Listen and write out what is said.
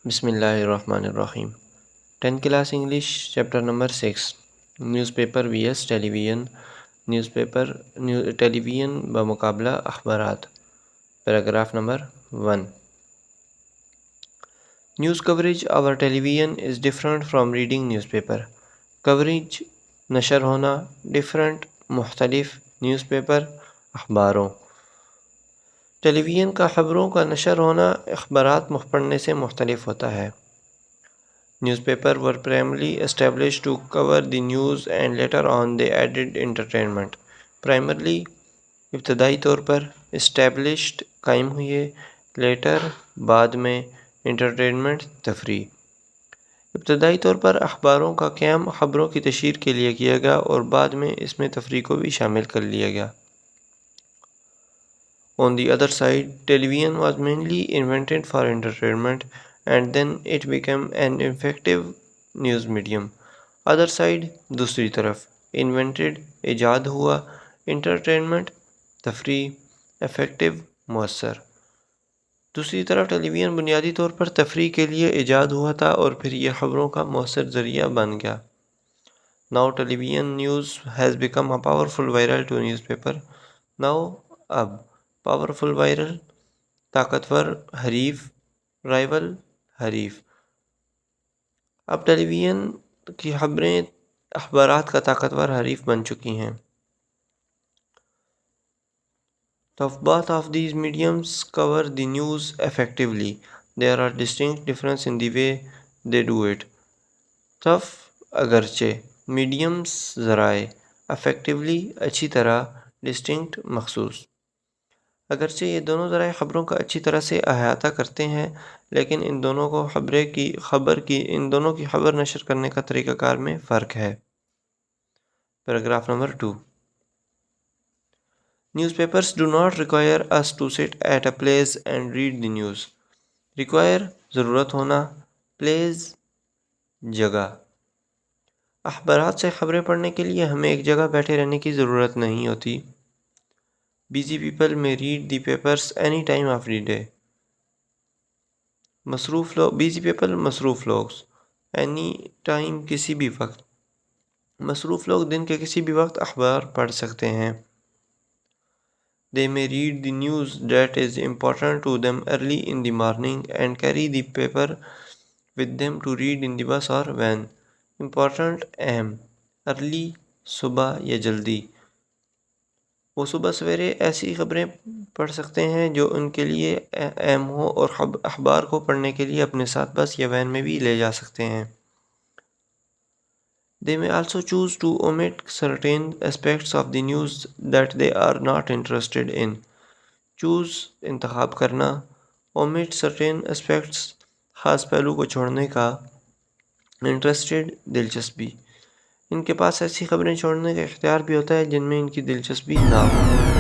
بسم اللہ الرحمن الرحیم 10 class English chapter number 6 news paper V S television television بمقابلہ اخبارات پیراگراف نمبر 1 نیوز کوریج اور television is different from reading news paper coverage نشر ہونا different مختلف نیوز پیپر اخباروں ٹیلی ویژن کا خبروں کا نشر ہونا اخبارات پڑھنے سے مختلف ہوتا ہے. Newspaper were primarily established to cover the news and later on they added entertainment. Primarily ابتدائی طور پر established قائم ہوئے later بعد میں entertainment تفریح. ابتدائی طور پر اخباروں کا قیام خبروں کی تشہیر کے لیے کیا گیا اور بعد میں اس میں تفریح کو بھی شامل کر لیا گیا. On the other side, television was mainly invented for entertainment and then it became an effective news medium. Other side, دوسری طرف invented ایجاد ہوا entertainment تفریح effective مؤثر. دوسری طرف ٹیلی ویژن بنیادی طور پر تفریح کے لیے ایجاد ہوا تھا اور پھر یہ خبروں کا مؤثر ذریعہ بن گیا. Now television news has become a powerful rival to newspaper. Now اب پاورفل وائرل طاقتور حریف رائول حریف اب ٹیلی ویژن کی خبریں اخبارات کا طاقتور حریف بن چکی ہیں. Both of these mediums cover the news effectively. There are distinct differences in the way they do it. اگرچہ میڈیمز ذرائع effectively اچھی طرح distinct مخصوص اگرچہ یہ دونوں ذرائع خبروں کا اچھی طرح سے احاطہ کرتے ہیں لیکن ان دونوں کی خبر نشر کرنے کا طریقہ کار میں فرق ہے. Paragraph number 2 Newspapers do not require us to sit at a place and read the news. Require ضرورت ہونا place جگہ اخبارات سے خبریں پڑھنے کے لیے ہمیں ایک جگہ بیٹھے رہنے کی ضرورت نہیں ہوتی. Busy people may read the papers any time of the day. busy people مصروف لوگ any time کسی بھی وقت مصروف لوگ دن کے کسی بھی وقت اخبار پڑھ سکتے ہیں. They may read the news that is important to them early in the morning and carry the paper with them to read in the bus or van. Important اہم early صبح یا جلدی وہ صبح سویرے ایسی خبریں پڑھ سکتے ہیں جو ان کے لیے اہم ہو اور اخبار کو پڑھنے کے لیے اپنے ساتھ بس یا وین میں بھی لے جا سکتے ہیں. They may also choose to omit certain aspects of the news that they are not interested in. Choose انتخاب کرنا omit certain aspects خاص پہلو کو چھوڑنے کا interested دلچسپی ان کے پاس ایسی خبریں چھوڑنے کا اختیار بھی ہوتا ہے جن میں ان کی دلچسپی نہ ہو.